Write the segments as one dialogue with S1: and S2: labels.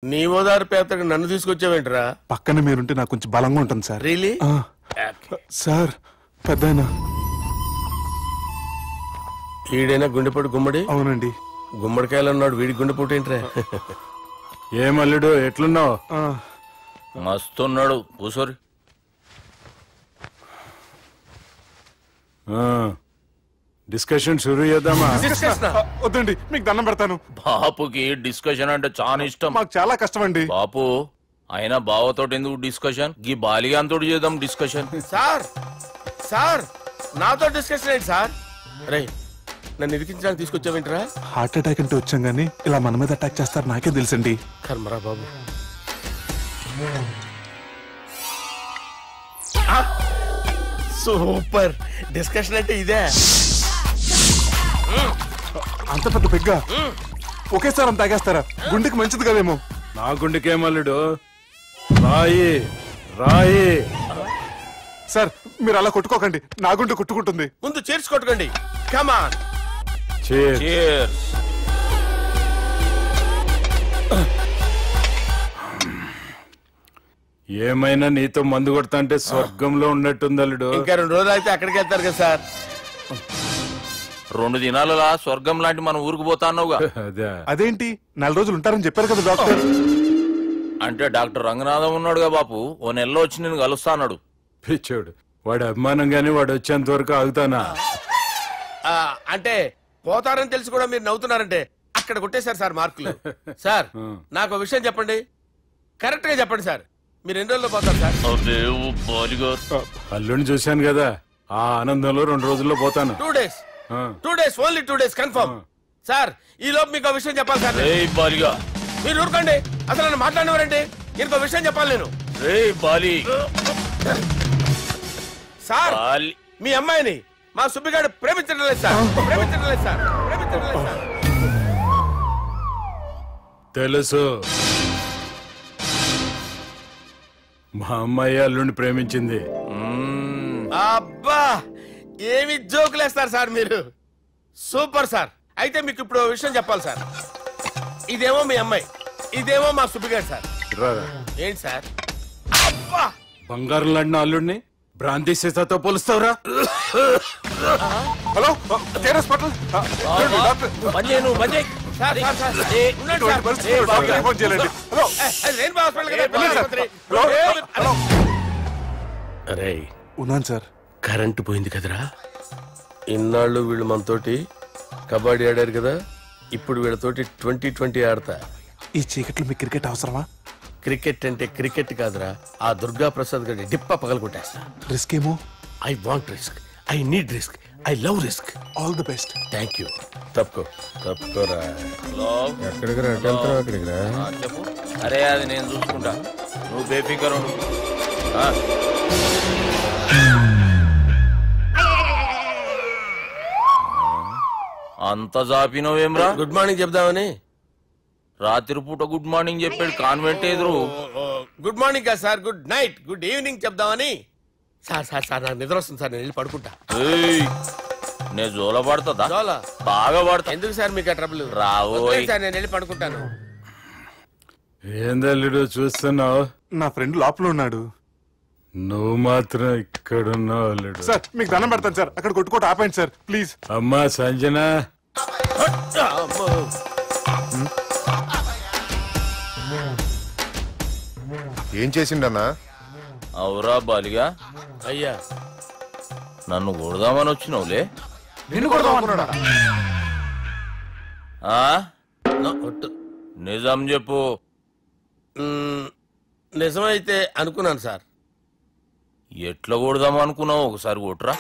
S1: నీ ఓదారు పేదకు నన్ను తీసుకొచ్చావేంట్రా?
S2: పక్కన మీరుంటే నాకు కొంచెం బలంగా ఉంటుంది సార్.
S1: రియలీ?
S2: సార్ పెద్దయినా
S1: ఈడైనా గుండెపోటు గుమ్మడి?
S2: అవునండి.
S1: గుమ్మడికాయలు అన్నాడు, వీడి గుండెపోటు ఏంట్రా?
S3: ఏమల్లుడు ఎట్లున్నావు?
S4: మస్తున్నాడు. కూసోరి.
S3: డిస్కషన్ షురూ చేద్దామా?
S2: వద్దండి, మీకు దండం పెడతాను.
S4: బాపుకి డిస్కషన్ అంటే చాలా ఇష్టం.
S2: మాకు చాలా కష్టం అండి.
S4: బాపు అయినా బావతోటి ఎందుకు డిస్కషన్? గీ బాలిగాంతోటి చేద్దాం డిస్కషన్.
S1: సార్ సార్ నాతో డిస్కషన్ ఏంటి సార్? రే నన్ను ఇరికించడానికి తీసుకొచ్చావేంట్రా?
S2: హార్ట్ అటాక్ అంటే వచ్చాం గానీ ఇలా మన మీద అటాక్ చేస్తారు నాకే తెలుసండి.
S1: కర్మరా బాబు. సూపర్ డిస్కషన్ అంటే ఇదే.
S2: అంత పెద్ద పెగ్గా ఒకేసారి అంత తాగేస్తారా? గుండెకి మంచిది కదేమో.
S3: నా గుండెకేమల్లుడు, రాయి రాయి.
S2: సార్ మీరు అలా కొట్టుకోకండి, నా గుండె కొట్టుకుంటుంది.
S1: ముందు చేర్చి కొట్టుకోండి. కమాన్.
S4: Cheers.
S3: ఏమైనా నీతో మందు కొడతా అంటే స్వర్గంలో ఉన్నట్టుంది అల్లుడు.
S1: ఇంకా 2 రోజులు అయితే అక్కడికి వెళ్తారు కదా సార్.
S4: 2 దినాలలా స్వర్గం లాంటి మన ఊరికి పోతాన్నావుగా.
S2: అదేంటి 4 రోజులు ఉంటారని చెప్పారు కదా డాక్టర్.
S4: అంటే డాక్టర్ రంగనాథం ఉన్నాడుగా బాపు, ఓ నెలలో వచ్చి నేను కలుస్తా అన్నాడు.
S3: పిచ్చోడు, వాడు అభిమానంగానే వాడు వచ్చేంత వరకు ఆగుతానా?
S1: అంటే పోతారని తెలిసి కూడా మీరు నవ్వుతున్నారంటే అక్కడ కొట్టేశారు సార్ మార్కులు. సార్ నాకు ఒక విషయం చెప్పండి, కరెక్ట్ గా చెప్పండి సార్. మీరు ఎన్ని రోజుల్లో పోతారు సార్?
S3: అల్లుడిని చూశాను కదా, ఆ ఆనందంలో 2 రోజుల్లో పోతాను.
S1: 2 days. 2 days, only 2 days confirm. Sir ఈ లోపు మీకు విషయం చెప్పాలి సార్. మీరు ఊరుకోండి, అసలు నన్ను మాట్లాడినవారండి. ఇంకో విషయం చెప్పాలి నేను. సార్ మీ అమ్మాయిని మా సుబ్బిగాడు ప్రేమించడం లేదు సార్. ప్రేమించడం లేదు సార్. ప్రేమించడం లేదు సార్.
S3: తెలుసు, మా అమ్మాయి అల్లుడిని ప్రేమించింది.
S1: అబ్బా ఏమి జోకులేస్తారు సార్ మీరు. Super sir. అయితే మీకు ఇప్పుడు విషయం చెప్పాలి సార్. ఇదేమో మీ అమ్మాయి, ఇదేమో మా సుబ్బిగాడు సార్. ఏంటి సార్? అబ్బా
S3: బంగారం లాంటి అల్లుడిని భ్రాంతి సీతతో పోలుస్తావురా?
S2: Hello hospital. ఉన్నాను సార్.
S1: కరెంటు పోయింది కదరా. ఇన్నాళ్ళు వీళ్ళు మనతోటి కబడ్డీ ఆడారు కదా, ఇప్పుడు వీళ్ళతోటి 2020 ఆడతా.
S2: ఈ చీకట్లో మీకు క్రికెట్ అవసరమా?
S1: క్రికెట్ అంటే క్రికెట్ కాదురా, ఆ దుర్గా ప్రసాద్ గారి డిప్ప పగలు కొట్టేస్తా.
S2: రిస్క్ ఏమో.
S1: I want risk, I need risk, I love risk.
S2: All the best.
S1: Thank you. తప్పుకోరా. ఎక్కడికి రా? అక్కడికి రా.
S4: చెప్పు. అరే అది నేను చూసుకుంటా, నువ్వు బేఫికర్ ఉండు. అంత జాపినవేమ్రా?
S1: గుడ్ మార్నింగ్ చెప్దామని.
S4: రాత్రి పూట గుడ్ మార్నింగ్ చెప్పాడు కాన్వెంట్ ఎదురు.
S1: గుడ్ మార్నింగ్ కాదు sir, good night, good evening చెప్దామని. సార్ సార్ సార్ నాకు నిద్ర వస్తుంది సార్, నేను వెళ్ళి పడుకుంటా.
S4: నేను జోల పడుతుందా?
S1: జోల
S4: బాగా పడతా.
S1: ఎందుకు సార్ మీకు ట్రబుల్?
S4: రావు
S1: సార్, నేను వెళ్ళి పడుకుంటాను.
S3: ఏందల్లుడు చూస్తున్నావు?
S2: నా ఫ్రెండ్ లోపల ఉన్నాడు.
S3: నువ్వు మాత్రం ఇక్కడున్నావు అల్లుడు.
S2: సార్ మీకు దండం పెడతాను సార్, అక్కడ కొట్టుకోట ఆపండి సార్ ప్లీజ్.
S3: అమ్మా సంజన,
S5: ఏం చేసిండన్నా?
S4: అవురా బాలిగా,
S1: అయ్యా
S4: నన్ను కొడదామని వచ్చినావులే.
S5: నిన్ను కొడదామనుకున్నాడా?
S4: నిజం చెప్పు.
S1: నిజమైతే అనుకున్నాను సార్.
S4: ఎట్లా కొడదాం అనుకున్నావు? ఒకసారి కొట్రా.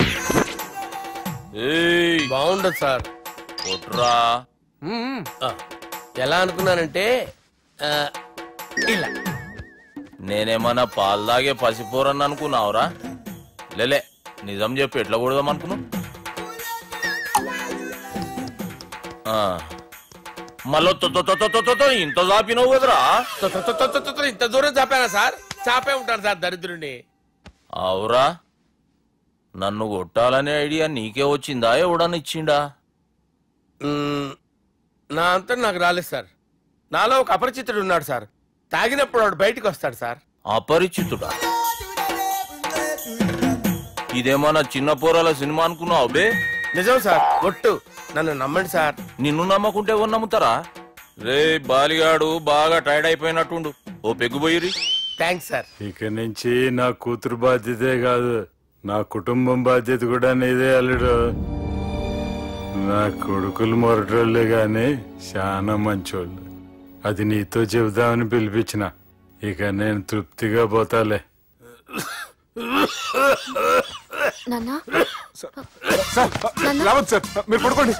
S1: బాగుండదు సార్.
S4: కొట్రా.
S1: ఎలా అనుకున్నానంటే ఇలా.
S4: నేనేమన్నా పాలు తాగే పసిపోరని అనుకున్నావురా? లేలే, నిజం చెప్పు, ఎట్లా కొడదాం అనుకున్నావు? మళ్ళీ ఇంత చాపినావు కదరా?
S1: ఇంత దూరం చాపానా సార్? చాపే ఉంటాను సార్ దరిద్రుడిని.
S4: అవురా, నన్ను కొట్టాలనే ఐడియా నీకే వచ్చిందా? ఎవడన్నా ఇచ్చిండా?
S1: నా అంతా నాకు రాలేదు సార్. నాలో ఒక అపరిచితుడు ఉన్నాడు సార్. తాగినప్పుడు వాడు బయటికి వస్తాడు సార్.
S4: అపరిచితుడా? ఇదేమన్నా చిన్న పోరాల సినిమా అనుకున్నావు బే?
S1: నిజం సార్, ఒట్టు, నన్ను నమ్మండి సార్.
S4: నిన్ను నమ్మకుంటే ఎవరు నమ్ముతారా? రే బాలిగాడు బాగా టైర్డ్ అయిపోయినట్టుండు, ఓ పెగ్గుబోయిరి.
S1: Thanks sir.
S3: ఇక నుంచి నా కూతురు బాధ్యతే కాదు, నా కుటుంబం బాధ్యత కూడా నీదే అల్లుడు. నా కొడుకులు మొరటోళ్ళే గాని చాలా మంచోళ్ళు. అది నీతో చెబుదామని పిలిపించిన. ఇక నేను తృప్తిగా పోతాలే.
S2: లేవద్దు సార్, మీరు పడుకోండి.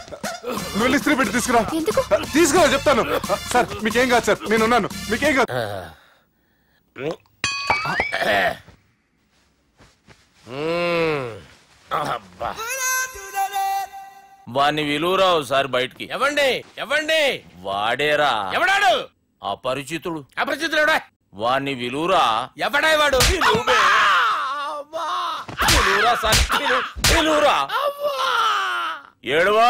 S2: నువ్వు వెళ్ళి ఇస్త్రీ పెట్టి తీసుకురా. తీసుకురా చెప్తాను. సార్ మీకేం కాదు సార్, నేనున్నాను, మీకేం కాదు.
S4: వాణ్ణి విలువరావు సార్ బయటికి.
S1: ఎవండి ఎవండి?
S4: వాడేరా.
S1: ఎవడాడు?
S4: అపరిచితుడు.
S1: అపరిచితుడు ఎవడా?
S4: వాణ్ణి విలువరా.
S1: ఎవడా వాడు?
S4: ఏడవా.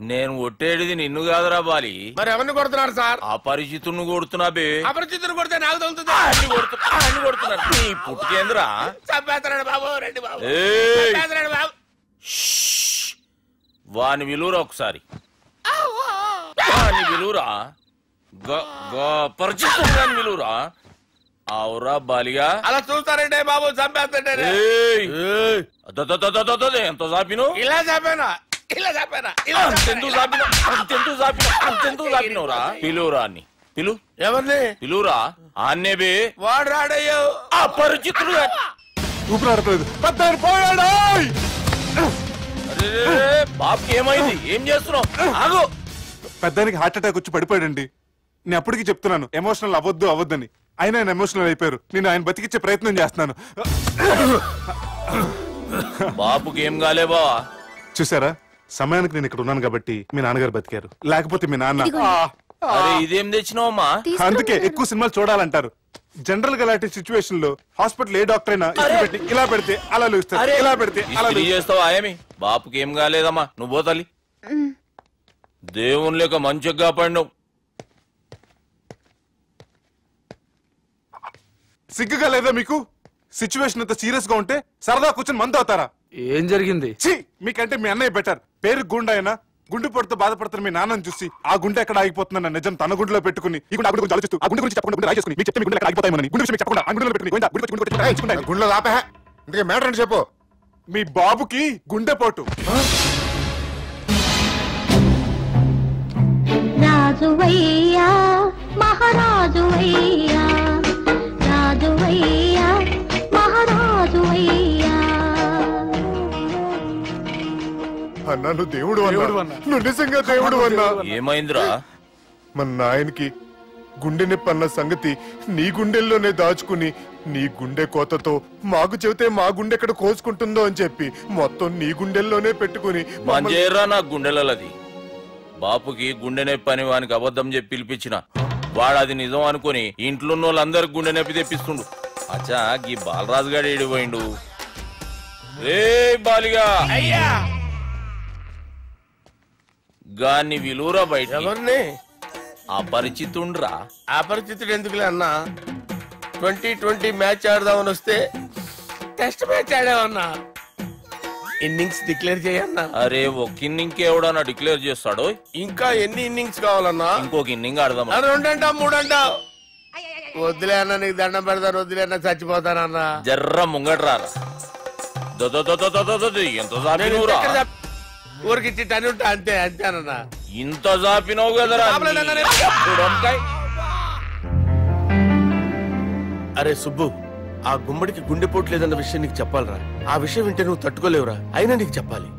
S4: నేను ఒట్టేడిది నిన్ను కాదురా బాలి.
S1: మరి ఎవరిని కొడుతున్నారు సార్?
S4: అపరిచితుడిని కొడుతున్నా బే.
S1: అపరిచితుడు కొడితే నాకు తగులుతుంది.
S4: కొడుతున్నారు నీ పుట్టుకేంద్రా.
S1: చంపేస్తున్నాడు బాబు, రండి బాబు. చంపేస్తున్నాడు బాబు.
S4: వాని విలువరా ఒకసారి. వాని విలువరా. పరిచితుడు అని విలువరా. అవురా బాలిగా.
S1: అలా చూస్తారంటే బాబు, చంపేస్తాడు.
S4: ఎంత చాపిను?
S1: ఇలా చంపానా? ఇలా చంపానా?
S4: అంతెందుకు చాపినవురా? పిలువురా అని. పిలు.
S1: ఎవరిని
S4: పిలువురా. ఆన్నే బే.
S1: వాడు రాడయ్యో.
S4: అపరిచితుడు.
S2: ఊపిరాడట్లేదు. పెద్ద పోయాడు.
S4: బాబుకి ఏమైంది? ఏం చేస్తున్నావు? ఆగు.
S2: పెద్దానికి హార్ట్ అటాక్ వచ్చి పడిపోయాడండి. నేను అప్పటికి చెప్తున్నాను ఎమోషనల్ అవ్వద్దని. ఆయన ఎమోషనల్ అయిపోయారు. నేను ఆయన బతికిచ్చే ప్రయత్నం చేస్తున్నాను.
S4: బాబుకి ఏం కాలే బావా?
S2: చూసారా, సమయానికి నేను ఇక్కడ ఉన్నాను కాబట్టి మీ నాన్నగారు బతికారు. లేకపోతే మీ నాన్న.
S4: అరే ఇదేం తెచ్చినావమ్మా?
S2: అందుకే ఎక్కువ సినిమాలు చూడాలంటారు. జనరల్ గా అలాంటి సిచ్యువేషన్ లో హాస్పిటల్ ఏ డాక్టర్ అయినా ఇలా పెడితే అలా లూస్తారు, ఇలా పెడితే అలా
S4: చేస్తావా? ఏమి బాపుకి ఏం కాలేదమ్మా, నువ్వు పోతల్లి. దేవుని లేక మంచిగా పడినావు.
S2: సిగ్గుగా లేదా మీకు? సిచ్యువేషన్ అంత సీరియస్ గా ఉంటే సరదా కూర్చొని మందు అవుతారా?
S6: ఏం జరిగింది?
S2: మీకంటే మీ అన్నయ్య బెటర్. పేరు గుండె అయినా గుండె పొడితో బాధపడుతున్న మీ నాన్నని చూసి ఆ గుండె ఎక్కడ ఆగిపోతుందన్న నిజం తన గుండెలో పెట్టుకుని ఈ గుండె గురించి ఆలోచిస్తూ ఆ గుండె గురించి చెప్పకుండా రాజేసుకుని మీకు చెప్తే మీ గుండె ఎక్కడ ఆగిపోతాయని గుండె విషయం చెప్పకుండా ఆ గుండెలో పెట్టుకుని
S5: గుండెలో ఆపే. ఇందుకే మ్యాటర్ అని చెప్పు.
S2: మీ బాబుకి గుండెపోటు.
S7: రాజువయ్యా మహారాజువయ్యా, రాజువయ్యా మహారాజువయ్యా.
S5: అన్నా నువ్వు దేవుడు అన్నా, నువ్వు నిజంగా దేవుడు అన్నా.
S4: ఏమైందిరా?
S5: మన నాయనకి గుండె నొప్పి అన్న సంగతి నీ గుండెల్లోనే దాచుకుని నీ గుండె కోతతో మాకు చెబితే మా గుండె ఎక్కడ కోసుకుంటుందో అని చెప్పి మొత్తం నీ గుండెల్లోనే పెట్టుకుని
S4: మంజేరా నా గుండెలది. బాపుకి గుండె నొప్పి అని వానికి అబద్ధం చెప్పి పిలిపించిన వాడు అది నిజం అనుకుని ఇంట్లో వాళ్ళందరికి గుండె నొప్పి తెప్పిస్తుండు. అచ్చా గీ బాలరాజు గారు ఏడిపోయిండు. రే బాలిగా
S1: అయ్యా,
S4: గాన్ని విలువరా బయట.
S1: ఎవరిని?
S4: అపరిచితుండ్రా.
S1: అపరిచితుడు ఎందుకులే అన్నా? 2020 మ్యాచ్ ఆడదామని వస్తే టెస్ట్ మ్యాచ్ ఆడామన్నా. ఇన్నింగ్స్ డిక్లేర్ చేయన్నా.
S4: అరే ఒక ఇన్నింగ్ ఎవడన్నా డిక్లేర్ చేస్తాడు?
S1: ఇంకా ఎన్ని ఇన్నింగ్స్ కావాలన్నా?
S4: ఇంకొక ఇన్నింగ్ ఆడదాం.
S1: 2 అంటావు 3 అంటావు. వద్దులే అన్న, నీకు దండం పెడతాను. వద్దులే అన్న, చచ్చిపోతానన్నా.
S4: జర్ర ముంగట్రా. ఎంత జాపినవురా?
S1: ఊరికిచ్చి టని ఉంటా అంతే అంతేనన్నా.
S4: ఇంత జాపినవు కదరా.
S1: అరే సుబ్బు, ఆ గుమ్మడికి గుండెపోటు లేదన్న విషయం నీకు చెప్పాలరా. ఆ విషయం వింటే నువ్వు తట్టుకోలేవురా. అయినా నీకు చెప్పాలి.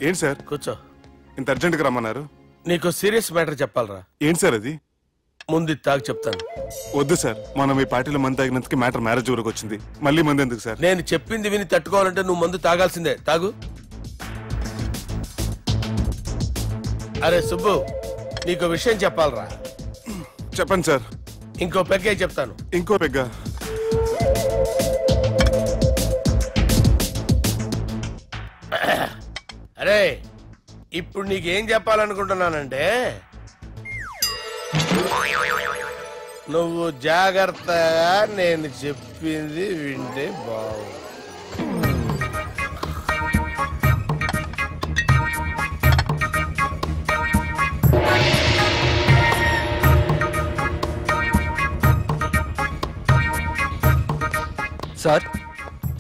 S2: ఏంటి సార్?
S1: కూర్చో.
S2: ఇంత అర్జెంట్ గా రమ్మన్నారు?
S1: నీకు సీరియస్ మ్యాటర్ చెప్పాలరా.
S2: ఏంటి సార్ అది?
S1: ముందు తాగు చెప్తాను.
S2: వద్దు సార్, మనం ఈ పార్టీలో మందు తాగినందుకు మ్యాటర్ మ్యారేజ్ వరకు వచ్చింది. మళ్ళీ మందు ఎందుకు సార్?
S1: నేను చెప్పింది విని తట్టుకోవాలంటే నువ్వు మందు తాగాల్సిందే. తాగు. అరే సుబ్బు, నీకు విషయం చెప్పాలరా.
S2: చెప్పండి సార్.
S1: ఇంకో పెగ్గే చెప్తాను.
S2: ఇంకో పెగ్గా?
S1: అరే ఇప్పుడు నీకేం చెప్పాలనుకుంటున్నానంటే నువ్వు జాగ్రత్తగా నేను చెప్పింది వింటే బాగు.
S6: సార్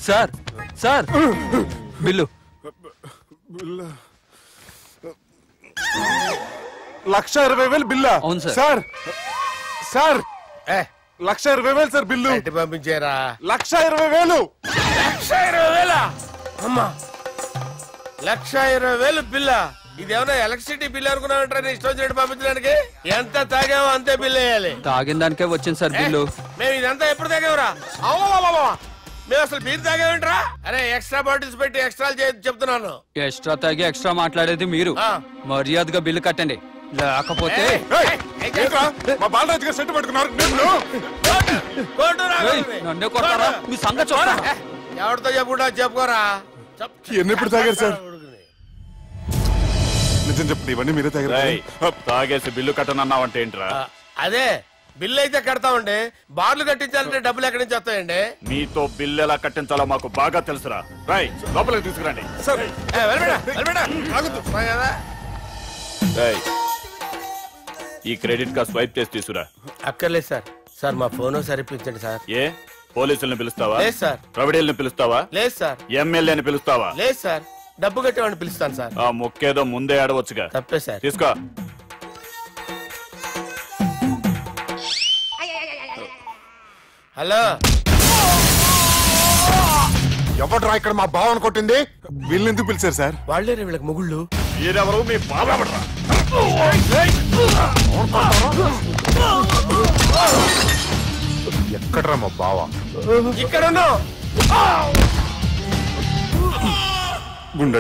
S6: సార్ సార్ బిల్లు
S2: 1,20,000 బిల్లా?
S6: అవును సార్.
S2: సార్ సార్
S1: ఏ
S2: 1,20,000 సార్ బిల్లు.
S1: బయట పంపించేరా.
S2: 1,20,000.
S1: 1,20,000 అమ్మా, 1,20,000 బిల్ల. ఇదేమన్నా ఎలక్ట్రిసిటీ బిల్ అనుకున్నామంటారా? ఇష్టం వచ్చినట్టు పంపించడానికి. ఎంత తాగామో అంతే బిల్ వేయాలి.
S6: తాగిన దానికే వచ్చింది సార్ బిల్లు.
S1: మేము ఇదంతా ఎప్పుడు తాగామరా? మేము అసలు బీర్ తాగామేంట్రా? అరే ఎక్స్ట్రా బాటిల్స్ పెట్టి ఎక్స్ట్రా చెప్తున్నాను.
S6: ఎక్స్ట్రా తాగి ఎక్స్ట్రా మాట్లాడేది మీరు. మర్యాదగా బిల్లు కట్టండి, లేకపోతే
S2: ఏంట్రా? మా బాలరాజు గారు సెట్ పట్టుకున్నారు.
S6: నన్నే కొడతారా? మీ సంగతి చూస్తారా?
S1: ఎవరితో చెప్పుకుంటా చెప్పుకోరా.
S2: ఎన్నెప్పుడు తాగారు సార్? నిజం చెప్పండి, ఇవన్నీ మీరే తాగారు.
S3: తాగేసి బిల్లు కట్టనన్నావంటే ఏంట్రా?
S1: అదే బిల్లు అయితే కడతామండి. బార్లు కట్టించాలంటే డబ్బులు ఎక్కడి నుంచి వస్తాయండి?
S3: నీతో బిల్లు ఎలా కట్టించాలో మాకు బాగా తెలుసురా. రై లోపలికి తీసుకురండి. ఈ క్రెడిట్ కార్డ్ స్వైప్ చేసి తీసుకురా.
S1: అక్కర్లేదు సార్. సార్ మా ఫోన్ సరిపించండి సార్.
S3: ఏ పోలీసుల్ని పిలుస్తావా?
S1: లేదు సార్.
S3: ప్రొవిడీల్ని పిలుస్తావా?
S1: లేదు సార్.
S3: ఎమ్మెల్యేని పిలుస్తావా?
S1: లేదు సార్. డబ్బు కట్టేవాడిని పిలుస్తాను సార్.
S3: ఆ మొక్కేదో ముందే ఆడవచ్చుగా.
S1: తప్పే సార్.
S3: తీసుకో.
S1: హలో,
S5: ఎవడ్రా ఇక్కడ మా బావని కొట్టింది?
S2: వీళ్ళని ఎందుకు పిలిచారు సార్?
S1: వాళ్ళే వీళ్ళకి మొగుళ్ళు.
S3: మీరెవరు? మీ బాబా
S5: ఎక్కడ్రా మా బావ?
S1: ఇక్కడ ఉన్నావు.
S2: గుండెడా